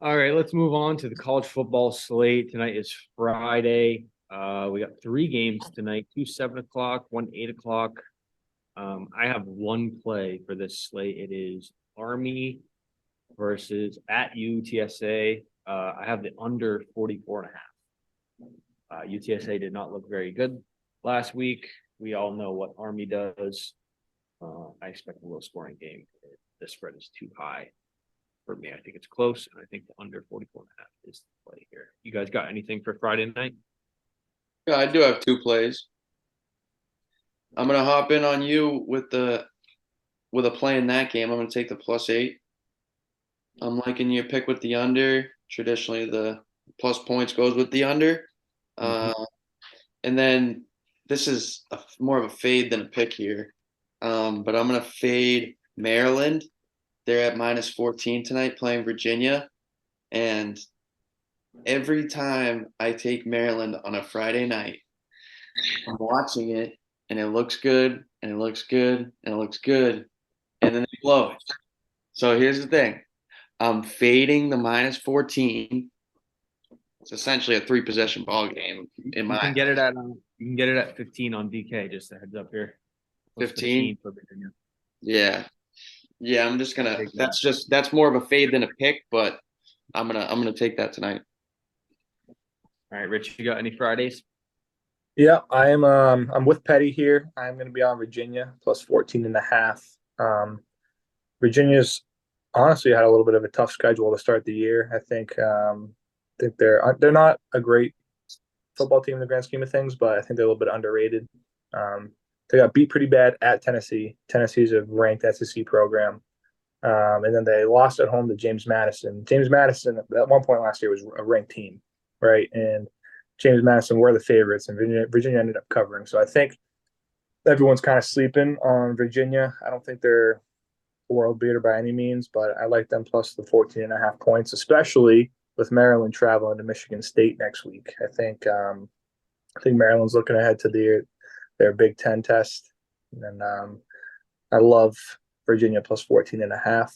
All right, let's move on to the college football slate. Tonight is Friday. We got three games tonight, two 7 o'clock, one 8 o'clock. I have one play for this slate. It is Army versus at UTSA. I have the under 44 and a half. UTSA did not look very good last week. We all know what Army does. I expect a low scoring game. The spread is too high for me. I think it's close, and I think the under 44 and a half is the play here. You guys got anything for Friday night? Yeah, I do have two plays. I'm gonna hop in on you with a play in that game. I'm gonna take the +8. I'm liking your pick with the under. Traditionally, the plus points goes with the under. Mhm. Uh, and then this is more of a fade than a pick here. But I'm gonna fade Maryland. They're at -14 tonight playing Virginia. And every time I take Maryland on a Friday night, I'm watching it and it looks good and it looks good and it looks good. And then they blow it. So here's the thing. I'm fading the -14. It's essentially a three possession ball game in You my can get it at 15 on DK. Just a heads up here. Plus 15. 15 for Virginia. Yeah. Yeah, I'm just I'll gonna take that. that's more of a fade than a pick, but I'm gonna take that tonight. All right, Rich, you got any Fridays? Yeah, I'm with Petty here. I'm going to be on Virginia plus 14 and a half. Virginia's honestly had a little bit of a tough schedule to start the year. I think they're not a great football team in the grand scheme of things, but I think they're a little bit underrated. Um, they got beat pretty bad at Tennessee. Tennessee's a ranked SEC program. And then they lost at home to James Madison. James Madison at one point last year was a ranked team, right? And James Madison were the favorites, and Virginia ended up covering. So I think everyone's kind of sleeping on Virginia. I don't think they're a world beater by any means, but I like them plus the 14 and a half points, especially with Maryland traveling to Michigan State next week. I think Maryland's looking ahead to their Big Ten test, and I love Virginia plus 14 and a half.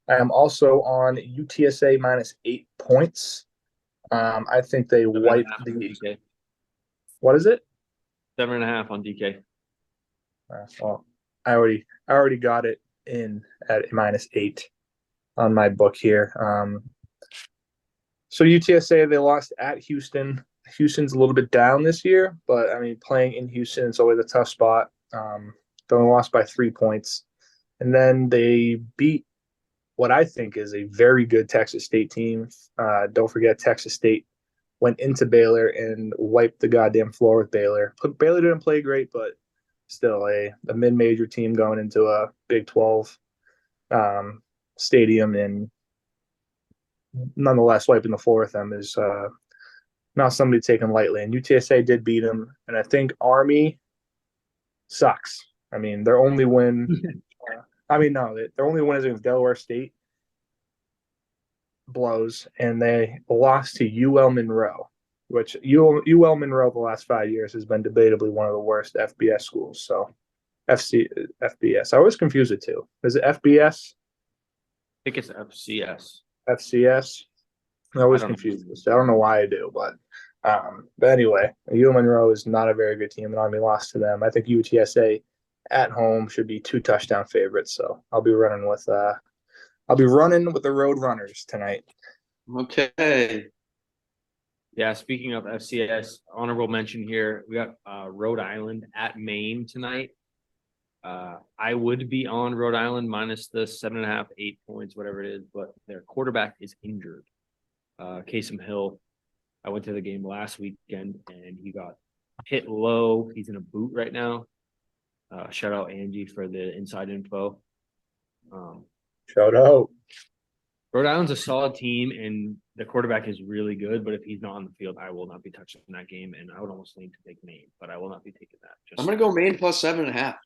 I am also on UTSA -8 points. I think they Seven and a wipe half on the. DK. What is it? 7.5 on DK. Well, I already got it in at -8 on my book here. So UTSA they lost at Houston. Houston's a little bit down this year, but I mean playing in Houston is always a tough spot. They only lost by 3 points, and then they beat what I think is a very good Texas State team. Don't forget Texas State went into Baylor and wiped the goddamn floor with Baylor. Baylor didn't play great, but still a mid-major team going into a Big 12 stadium and nonetheless wiping the floor with them is not somebody taken lightly. And UTSA did beat them, and I think Army sucks. I mean, their only win. I mean, no, their only win is against Delaware State, blows, and they lost to UL Monroe, which UL Monroe the last 5 years has been debatably one of the worst FBS schools. So FBS. I always confuse it too. Is it FBS? I think it's FCS. FCS? I I always don't know. confuse this. I don't know why I do, but anyway, UL Monroe is not a very good team, and Army lost to them. I think UTSA at home should be 2 touchdown favorites. So I'll be running with the Road Runners tonight. Okay. Yeah, speaking of FCS, honorable mention here. We got Rhode Island at Maine tonight. I would be on Rhode Island minus the 7.5, 8 points, whatever it is, but their quarterback is injured. Casey Hill. I went to the game last weekend and he got hit low. He's in a boot right now. Shout out Angie for the inside info. Shout out. Rhode Island's a solid team, and the quarterback is really good. But if he's not on the field, I will not be touching that game, and I would almost lean to take Maine, but I will not be taking that. I'm gonna go Maine plus 7.5.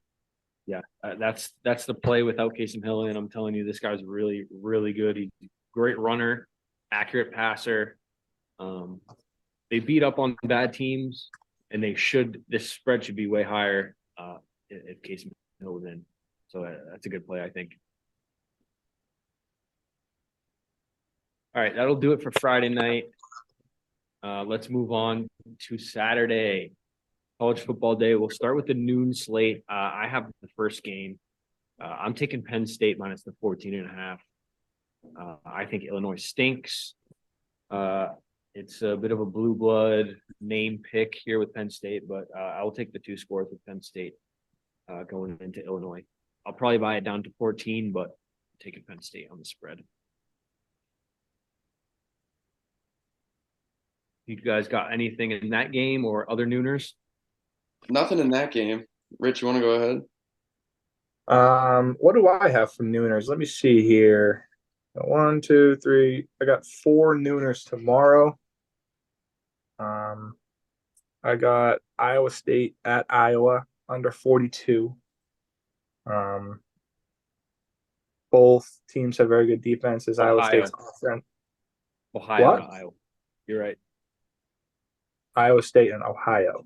Yeah, that's the play without Casey Hill, and I'm telling you, this guy's really really good. He's a great runner, accurate passer. They beat up on bad teams, and this spread should be way higher if Casey Hill was in. So that's a good play, I think. All right, that'll do it for Friday night. Let's move on to Saturday. College football day. We'll start with the noon slate. I have the first game. I'm taking Penn State minus the 14.5. I think Illinois stinks. It's a bit of a blue blood name pick here with Penn State, but I will take the 2 scores with Penn State going into Illinois. I'll probably buy it down to 14, but I'm taking Penn State on the spread. You guys got anything in that game or other nooners? Nothing in that game. Rich, you want to go ahead? What do I have from nooners? Let me see here. 1, 2, 3. I got 4 nooners tomorrow. I got Iowa State at Iowa under 42. Both teams have very good defenses. Iowa State's offense. Ohio, What? not Iowa. You're right. Iowa State and Ohio.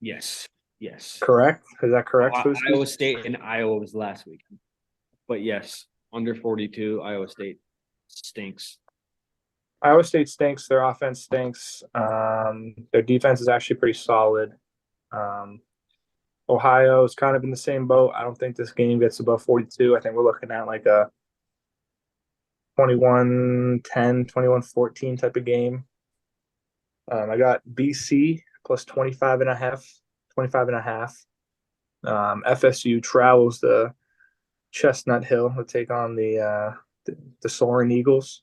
Yes. Correct? Is that correct? Iowa State and Iowa was last week. But yes, under 42, Iowa State stinks. Iowa State stinks. Their offense stinks. Their defense is actually pretty solid. Ohio is kind of in the same boat. I don't think this game gets above 42. I think we're looking at like a 21-10, 21-14 type of game. I got BC plus 25.5. FSU travels the Chestnut Hill to take on the Soaring Eagles.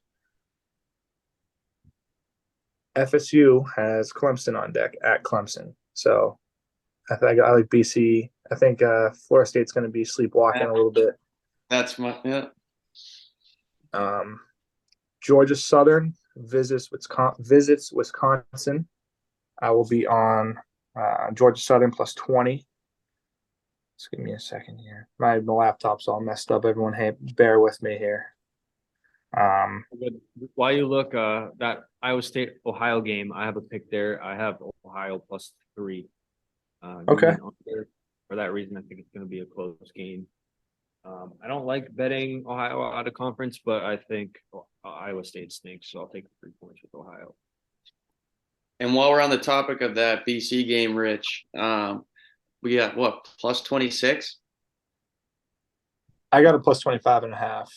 FSU has Clemson on deck at Clemson. So I like BC. I think Florida State's going to be sleepwalking a little bit. That's my yeah. Georgia Southern visits Wisconsin. I will be on Georgia Southern plus 20. Just give me a second here. My laptop's all messed up. Everyone, hey, bear with me here. While you look, that Iowa State Ohio game, I have a pick there. I have Ohio plus 3. Okay. For that reason, I think it's going to be a close game. I don't like betting Ohio out of conference, but I think Iowa State stinks, so I'll take the 3 points with Ohio. And while we're on the topic of that BC game, Rich, we got what, plus 26? I got a plus 25.5.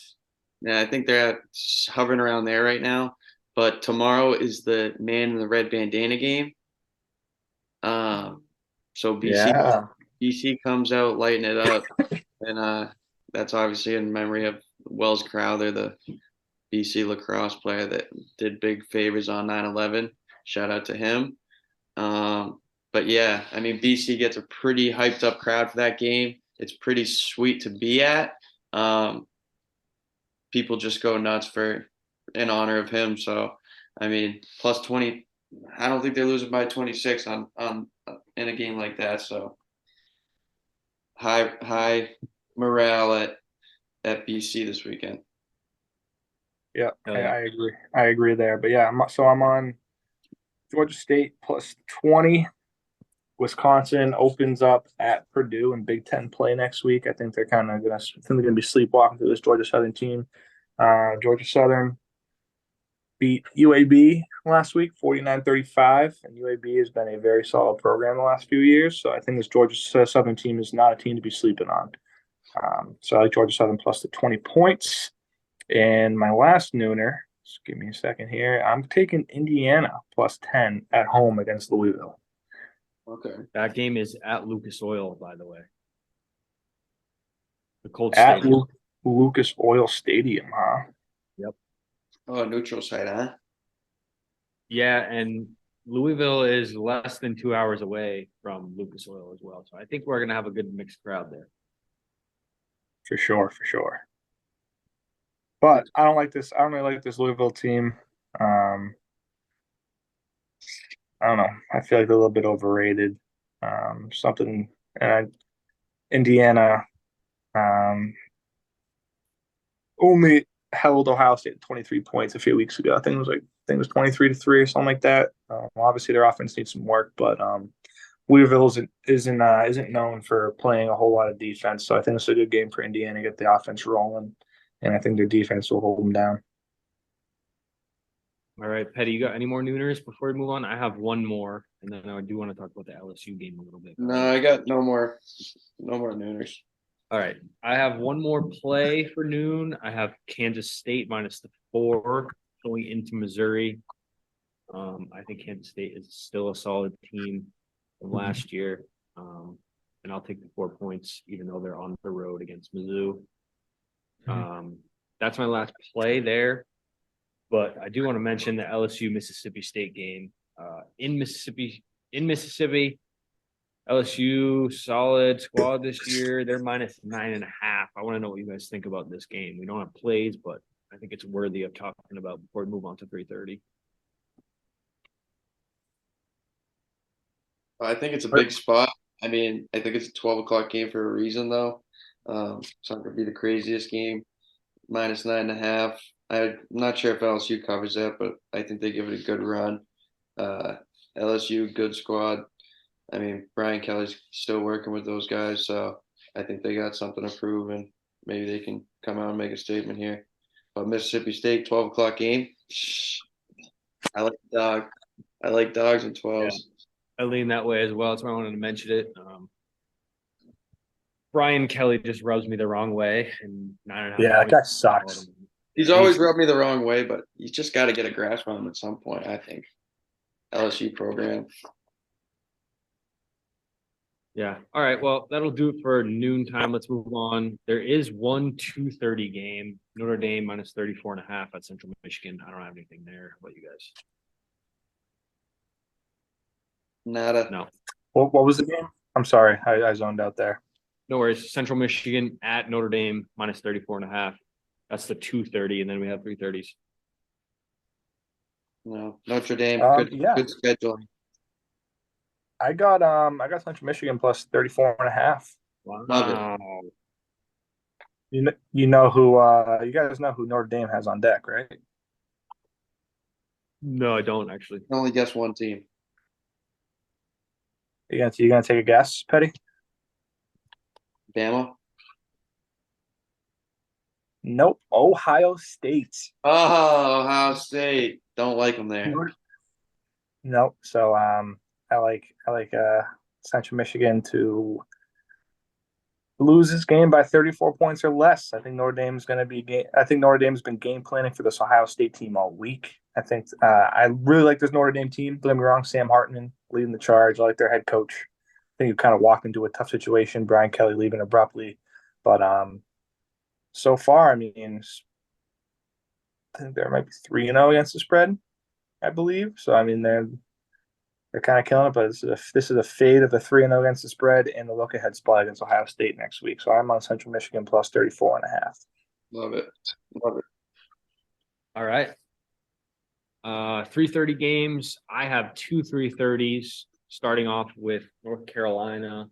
Yeah, I think they're hovering around there right now. But tomorrow is the man in the red bandana game. So BC comes out lighting it up, and that's obviously in memory of Wells Crowther, the BC lacrosse player that did big favors on 9/11. Shout out to him. But yeah, I mean, BC gets a pretty hyped up crowd for that game. It's pretty sweet to be at. People just go nuts in honor of him. So, I mean, plus 20. I don't think they're losing by 26 on in a game like that. So, high morale at BC this weekend. Yeah, I agree. I agree there. But yeah, I'm on Georgia State plus 20. Wisconsin opens up at Purdue in Big Ten play next week. I think they're going to be sleepwalking through this Georgia Southern team. Georgia Southern beat UAB last week, 49-35, and UAB has been a very solid program the last few years. So I think this Georgia Southern team is not a team to be sleeping on. So I like Georgia Southern plus the 20 points. And my last nooner, just give me a second here. I'm taking Indiana plus 10 at home against Louisville. Okay. That game is at Lucas Oil, by the way. The Colts at Stadium. Lucas Oil Stadium, huh? Yep. Oh, neutral site, huh? Yeah, and Louisville is less than 2 hours away from Lucas Oil as well. So I think we're going to have a good mixed crowd there. For sure. But I don't really like this Louisville team. I don't know. I feel like they're a little bit overrated. Indiana only held Ohio State at 23 points a few weeks ago. I think it was 23-3 or something like that. Obviously, their offense needs some work, but Louisville isn't known for playing a whole lot of defense. So I think it's a good game for Indiana to get the offense rolling, and I think their defense will hold them down. All right, Petty, you got any more nooners before we move on? I have one more, and then I do want to talk about the LSU game a little bit. No, I got no more nooners. All right, I have one more play for noon. I have Kansas State minus the 4 going into Missouri. I think Kansas State is still a solid team from last year. And I'll take the 4 points, even though they're on the road against Mizzou. That's my last play there. But I do want to mention the LSU Mississippi State game. In Mississippi, LSU solid squad this year. They're minus 9.5. I want to know what you guys think about this game. We don't have plays, but I think it's worthy of talking about before we move on to 3:30. I think it's a big spot. I mean, I think it's a 12 o'clock game for a reason, though. It's not going to be the craziest game. Minus 9.5. I'm not sure if LSU covers that, but I think they give it a good run. LSU, good squad. I mean, Brian Kelly's still working with those guys, so I think they got something to prove, and maybe they can come out and make a statement here. But Mississippi State, 12 o'clock game. I like dog. I like dogs and 12s. I lean that way as well. That's why I wanted to mention it. Brian Kelly just rubs me the wrong way, and 9.5. Yeah, that guy sucks. He's always rubbed me the wrong way, but you just got to get a grasp on him at some point, I think. LSU program. Yeah. All right. Well, that'll do it for noontime. Let's move on. There is one 2:30 game. Notre Dame minus 34.5 at Central Michigan. I don't have anything there. What you guys? Nada. No. What was the game? I'm sorry, I zoned out there. No worries. Central Michigan at Notre Dame minus 34.5. That's the 2:30, and then we have 3:30s. No. Notre Dame. Yeah. Good scheduling. I got Central Michigan plus 34.5. Wow. Love You know who you guys know who Notre Dame has on deck, right? No, I don't actually. I only guess one team. You gonna take a guess, Petty? Bama. Nope. Ohio State. Oh, Ohio State. Don't like them there. Nope. So I like Central Michigan to lose this game by 34 points or less. I think Notre Dame's going to be. I think Notre Dame's been game planning for this Ohio State team all week. I think I really like this Notre Dame team. Don't get me wrong, Sam Hartman leading the charge. I like their head coach. I think you kind of walked into a tough situation. Brian Kelly leaving abruptly, but so far, I mean, I think there might be 3-0 against the spread, I believe. So I mean, they're kind of killing it, but this is a fade of a 3-0 against the spread and the look ahead spot against Ohio State next week. So I'm on Central Michigan plus 34.5. Love it. Love it. All right. 3:30 games. I have two 3:30s. Starting off with North Carolina.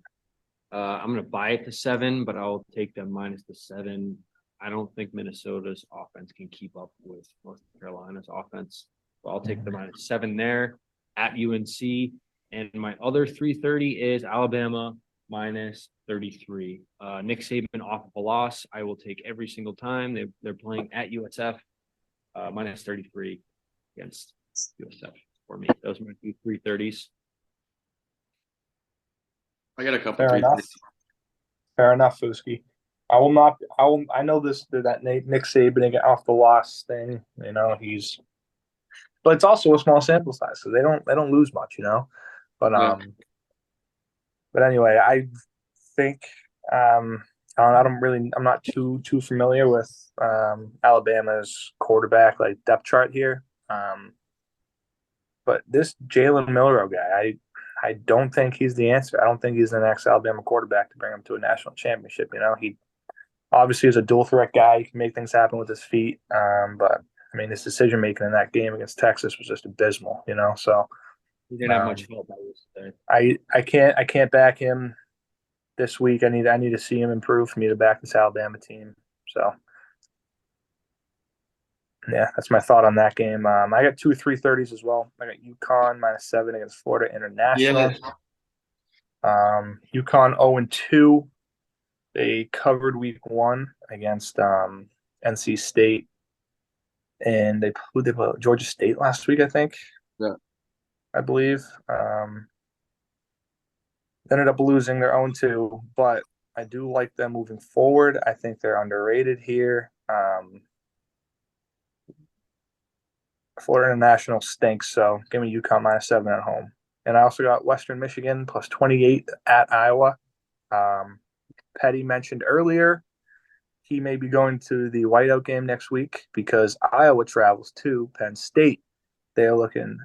I'm going to buy it to 7, but I'll take them minus the 7. I don't think Minnesota's offense can keep up with North Carolina's offense. So I'll take the minus 7 there at UNC. And my other 3:30 is Alabama minus 33. Nick Saban off of a loss. I will take every single time. They're playing at USF minus 33 against USF for me. Those are my two 3:30s. I got a couple. Fair enough. Fair enough, Fuski. I will not. I know that Nick Saban get off the loss thing. You know but it's also a small sample size, so they don't lose much. You know, but Yeah. But anyway, I think I'm not too familiar with Alabama's quarterback like depth chart here. But this Jalen Milroe guy, I don't think he's the answer. I don't think he's the next Alabama quarterback to bring him to a national championship. You know, he obviously is a dual threat guy. He can make things happen with his feet. But I mean, his decision making in that game against Texas was just abysmal. You know, so He didn't have much help. I can't back him this week. I need to see him improve for me to back this Alabama team. So yeah, that's my thought on that game. I got two 3:30s as well. I got UConn minus 7 against Florida International. Yeah. UConn 0-2. They covered week 1 against NC State. and they played Georgia State last week, I think. Yeah. I believe. Ended up losing their own 2, but I do like them moving forward. I think they're underrated here. Florida International stinks, so give me UConn -7 at home. And I also got Western Michigan +28 at Iowa. Petty mentioned earlier he may be going to the whiteout game next week because Iowa travels to Penn State. They are looking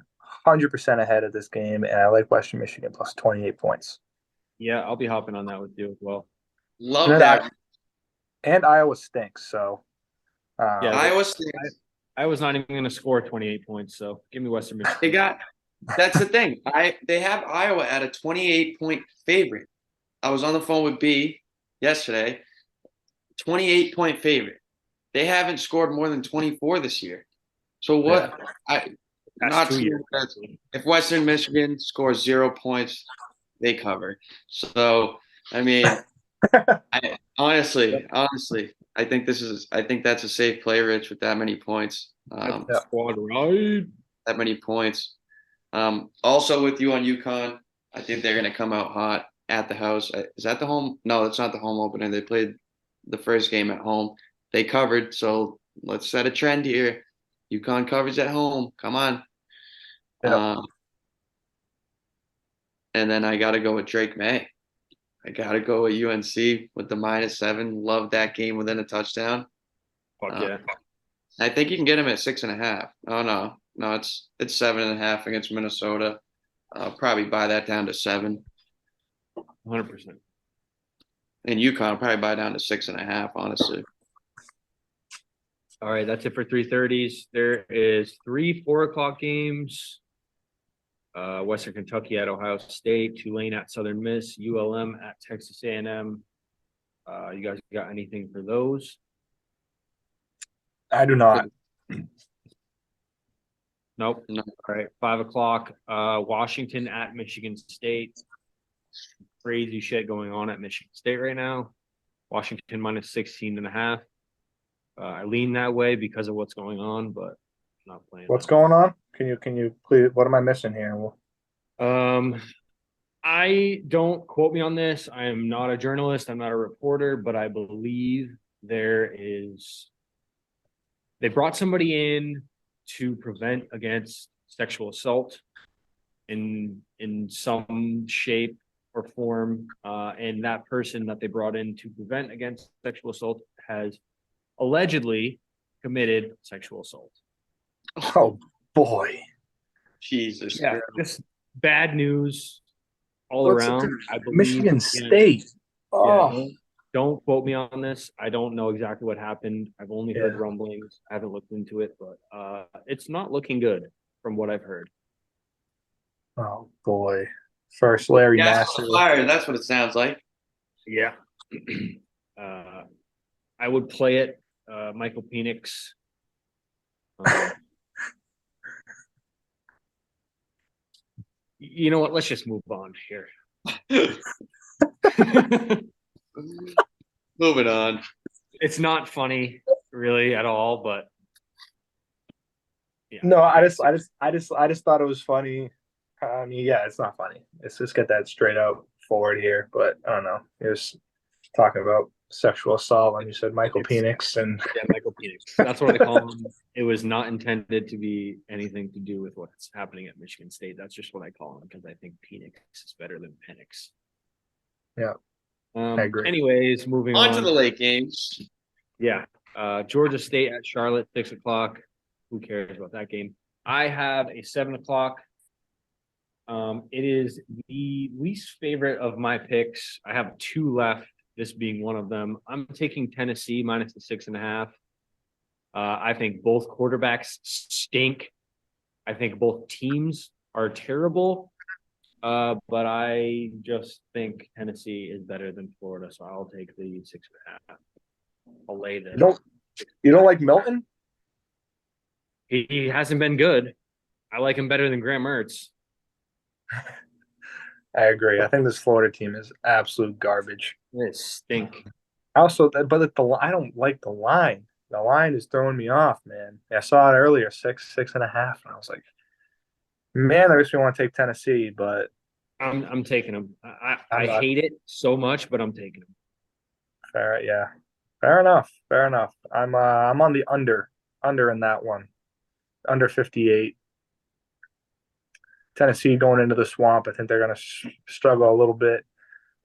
100% ahead of this game, and I like Western Michigan +28 points. Yeah, I'll be hopping on that with you as well. Love that. And Iowa stinks, so Yeah, Iowa State. I was not even going to score 28 points, so give me Western Michigan. They got. That's the thing. They have Iowa at a 28-point favorite. I was on the phone with B yesterday. 28-point favorite. They haven't scored more than 24 this year. So what? That's Not 2 sure years. if Western Michigan scores 0 points, they cover. So I mean, honestly, I think that's a safe play, Rich, with that many points. Squad ride. That many points. Also with you on UConn, I think they're going to come out hot at the house. Is that the home? No, that's not the home opener. They played the first game at home. They covered, so let's set a trend here. UConn covers at home. Come on. Yeah. And then I got to go with Drake May. I got to go with UNC with the -7. Love that game within a touchdown. Fuck yeah. I think you can get him at 6.5. Oh no, it's 7.5 against Minnesota. I'll probably buy that down to 7. 100%. And UConn will probably buy down to 6.5, honestly. All right, that's it for 3:30s. There is 3 4 o'clock games. Western Kentucky at Ohio State, Tulane at Southern Miss, ULM at Texas A&M. You guys got anything for those? I do not. Nope. No. All right, 5 o'clock. Washington at Michigan State. Crazy shit going on at Michigan State right now. Washington -16.5. I lean that way because of what's going on, but I'm not playing. What's going on? Can you please? What am I missing here? I don't quote me on this. I am not a journalist. I'm not a reporter, but I believe they brought somebody in to prevent against sexual assault in some shape or form. And that person that they brought in to prevent against sexual assault has allegedly committed sexual assault. Oh boy. Jesus. Yeah, just bad news all What's around. I believe Michigan State. Yeah, don't quote me on this. I don't know exactly what happened. I've only heard rumblings. I haven't looked into it, but it's not looking good from what I've heard. Oh boy. First Larry Nassar. Fire. That's what it sounds like. Yeah. I would play it. Michael Penix. You know what? Let's just move on here. Moving on. It's not funny, really, at all. But yeah. No, I just thought it was funny. I mean, yeah, it's not funny. Let's just get that straight out forward here. But I don't know. He was talking about sexual assault when you said Michael Penix and Michael Penix. That's what I call him. It was not intended to be anything to do with what's happening at Michigan State. That's just what I call him because I think Penix is better than Penix. Yeah. I agree. Anyways, moving On on to the late games. Yeah. Georgia State at Charlotte, 6 o'clock. Who cares about that game? I have a 7 o'clock. It is the least favorite of my picks. I have 2 left, this being one of them. I'm taking Tennessee minus the 6.5. I think both quarterbacks stink. I think both teams are terrible. But I just think Tennessee is better than Florida, so I'll take the 6.5. I'll lay this. You don't like Milton? He hasn't been good. I like him better than Graham Mertz. I agree. I think this Florida team is absolute garbage. They stink. Also, but I don't like the line. The line is throwing me off, man. I saw it earlier, 6.5, and I was like, man, I wish we want to take Tennessee, but I'm taking them. I'm I not hate it so much, but I'm taking them. fair. Yeah, fair enough. Fair enough. I'm on the under in that one, under 58. Tennessee going into the swamp, I think they're going to struggle a little bit.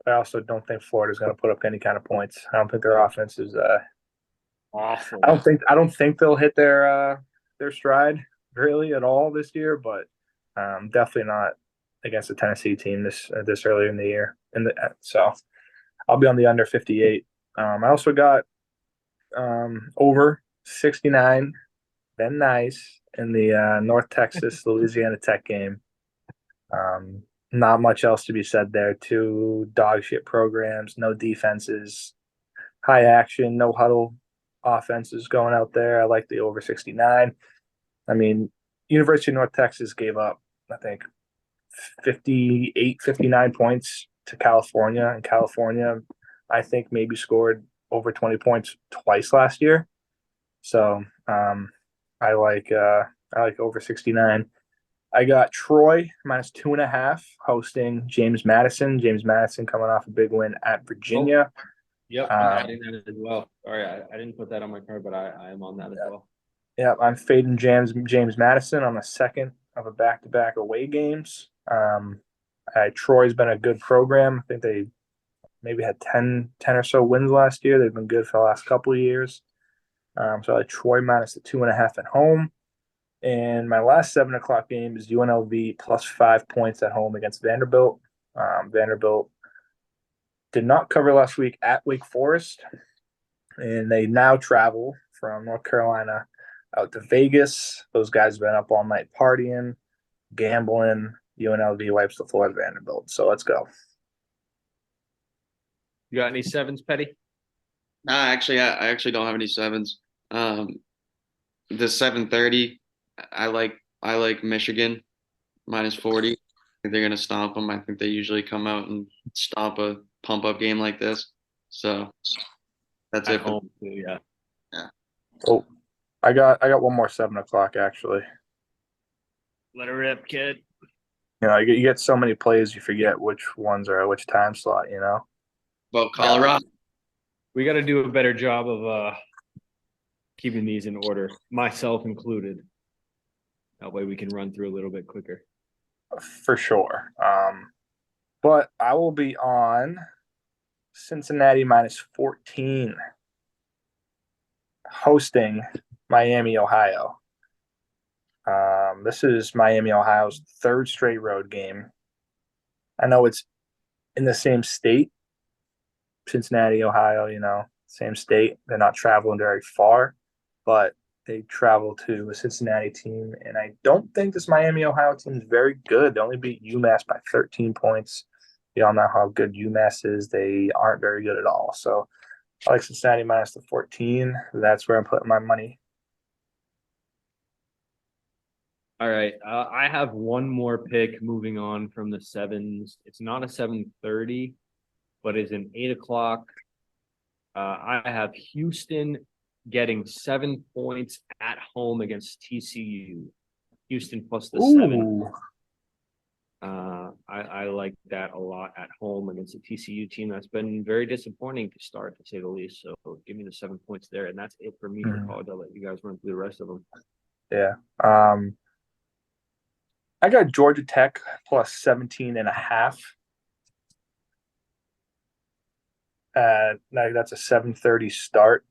I also don't think Florida's going to put up any kind of points. I don't think their offense is. Awful. I don't think they'll hit their stride really at all this year, but definitely not against the Tennessee team this early in the year. So I'll be on the under 58. I also got over 69. Been nice in the North Texas Louisiana Tech game. Not much else to be said there. Two dog shit programs, no defenses, high action, no huddle offenses going out there. I like the over 69. I mean, University of North Texas gave up, I think, 58, 59 points to California. And California, I think, maybe scored over 20 points twice last year. So I like over 69. I got Troy minus 2.5 hosting James Madison. James Madison coming off a big win at Virginia. Yep, I'm adding that as well. Sorry, I didn't put that on my card, but I am on that as well. Yeah, I'm fading James Madison on the second of a back-to-back away games. Troy's been a good program. I think they maybe had 10 or so wins last year. They've been good for the last couple of years. So I like Troy minus the 2.5 at home. And my last 7 o'clock game is UNLV plus 5 points at home against Vanderbilt. Vanderbilt did not cover last week at Wake Forest, and they now travel from North Carolina out to Vegas. Those guys have been up all night partying, gambling. UNLV wipes the floor at Vanderbilt. So let's go. You got any sevens, Petty? Nah, actually, I actually don't have any sevens. The 7:30, I like Michigan minus 40. I think they're gonna stomp them. I think they usually come out and stomp a pump up game like this. So that's At it. home too, yeah. Oh, I got one more 7 o'clock actually. Let her rip, kid. You get so many plays, you forget which ones are at which time slot. About Colorado. We got to do a better job of keeping these in order, myself included. That way we can run through a little bit quicker. For sure. But I will be on Cincinnati minus 14 hosting Miami, Ohio. This is Miami, Ohio's third straight road game. I know it's in the same state, Cincinnati, Ohio, same state. They're not traveling very far, but they travel to a Cincinnati team. And I don't think this Miami, Ohio team is very good. They only beat UMass by 13 points. We all know how good UMass is. They aren't very good at all. So I like Cincinnati minus the 14. That's where I'm putting my money. All right. I have one more pick moving on from the sevens. It's not a 7:30, but is an 8 o'clock. I have Houston getting 7 points at home against TCU. Houston plus the 7. I like that a lot at home against a TCU team that's been very disappointing to start, to say the least. So give me the 7 points there, and that's it for me for college. I'll let you guys run through the rest of them. Yeah. I got Georgia Tech plus 17.5. That's a 7:30 start.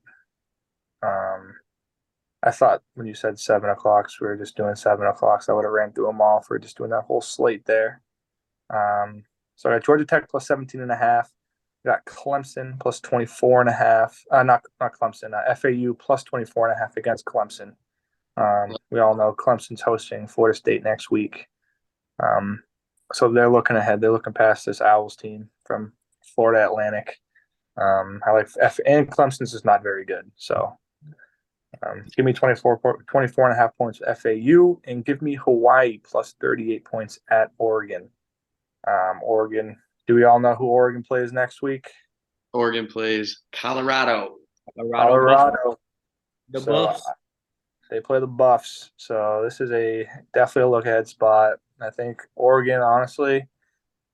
I thought when you said 7 o'clocks, we were just doing 7 o'clocks. I would have ran through them all if we are just doing that whole slate there. So I got Georgia Tech plus 17.5. Got Clemson plus 24.5. Not Clemson. FAU plus 24.5 against Clemson. We all know Clemson's hosting Florida State next week. So they're looking ahead. They're looking past this Owls team from Florida Atlantic. I like and Clemson's is not very good. So give me 24.5 points for FAU and give me Hawaii plus 38 points at Oregon. Oregon. Do we all know who Oregon plays next week? Oregon plays Colorado. Colorado. The So Buffs. they play the Buffs. So this is definitely a look ahead spot. I think Oregon, honestly,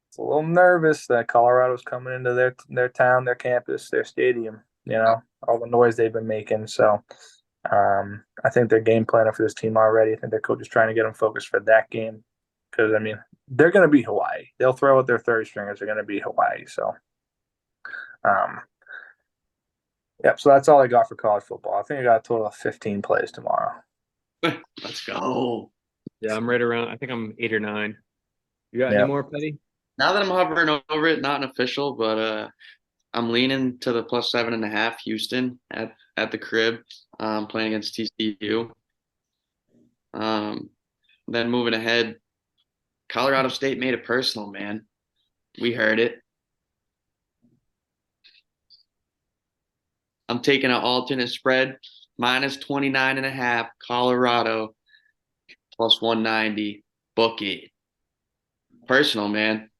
it's a little nervous that Colorado's coming into their town, their campus, their stadium. All the noise they've been making. So I think they're game planning for this team already. I think their coach is trying to get them focused for that game because they're going to beat Hawaii. They'll throw out their 30 stringers. They're going to beat Hawaii. So, um, yep. So that's all I got for college football. I think I got a total of 15 plays tomorrow. Let's go. Yeah, I'm right around. I think I'm 8 or 9. You got any Yeah. more, Petty? Now that I'm hovering over it, not an official, but I'm leaning to the plus 7.5 Houston at the crib, playing against TCU. Then moving ahead, Colorado State made it personal, man. We heard it. I'm taking an alternate spread, minus 29.5, Colorado, plus 190. Book it. Personal, man.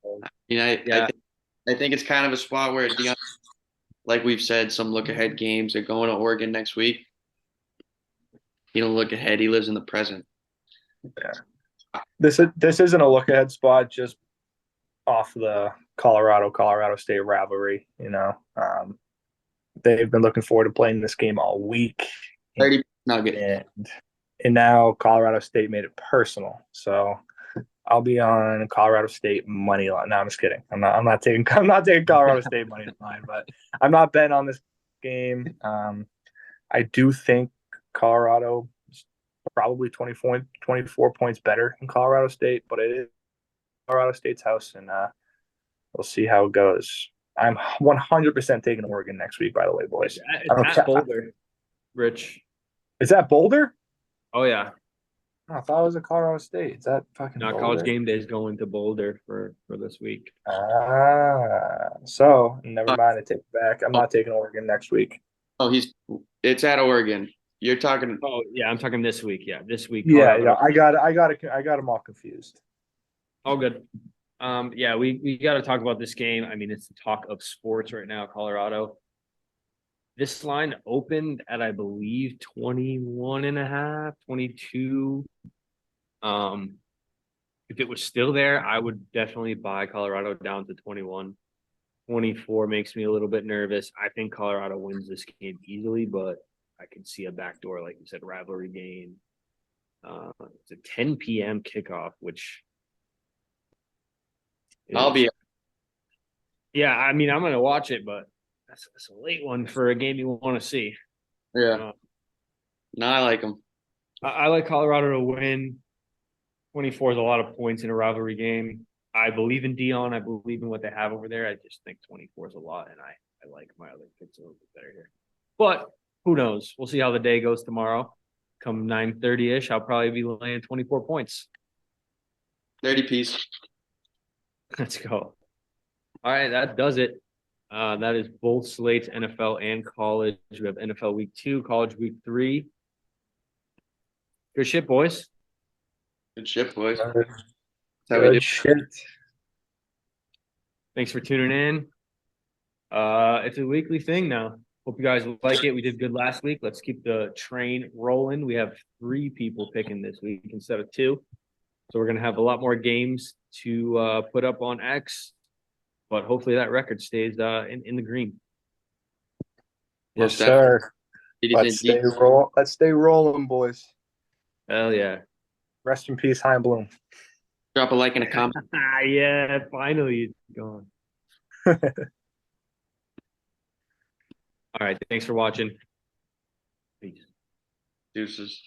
Yeah. I think it's kind of a spot where, like we've said, some look ahead games are going to Oregon next week. He don't look ahead. He lives in the present. Yeah. This isn't a look ahead spot just off the Colorado State rivalry. They've been looking forward to playing this game all week. 30 nugget. And now Colorado State made it personal. So I'll be on Colorado State money line. No, I'm just kidding. I'm not taking Colorado State money line, but I'm not betting on this game. I do think Colorado is probably 24 points better than Colorado State, but it is Colorado State's house, and we'll see how it goes. I'm 100% taking Oregon next week, by the way, boys. It's at Boulder, Rich. Is that Boulder? Oh, yeah. Oh, I thought it was at Colorado State. Is that fucking Now, Boulder? College Game Day is going to Boulder for this week. So never mind. I take it back. I'm not taking Oregon next week. Oh, it's at Oregon. You're talking. Oh, yeah, I'm talking this week. Yeah, this week. Yeah, I got them all confused. All good. Yeah, we got to talk about this game. It's the talk of sports right now, Colorado. This line opened at, I believe, 21.5, 22. If it was still there, I would definitely buy Colorado down to 21. 24 makes me a little bit nervous. I think Colorado wins this game easily, but I can see a backdoor, like you said, rivalry game. It's a 10 p.m. kickoff, which I'll be. Yeah, I'm going to watch it, but that's a late one for a game you want to see. Yeah. No, I like them. I like Colorado to win. 24 is a lot of points in a rivalry game. I believe in Dion. I believe in what they have over there. I just think 24 is a lot, and I like my other picks a little bit better here. But who knows? We'll see how the day goes tomorrow. Come 9:30-ish, I'll probably be laying 24 points. 30 piece. Let's go. All right, that does it. That is both slates, NFL and college. We have NFL week 2, college week 3. Good shit, boys. Good shit, boys. Good shit. Thanks for tuning in. It's a weekly thing now. Hope you guys like it. We did good last week. Let's keep the train rolling. We have 3 people picking this week instead of 2. So we're going to have a lot more games to put up on X. But hopefully that record stays in the green. Yes, sir. Let's stay rolling, boys. Hell yeah. Rest in peace, Hein Bloom. Drop a like and a comment. Yeah, finally it's gone. All right, thanks for watching. Peace. Deuces.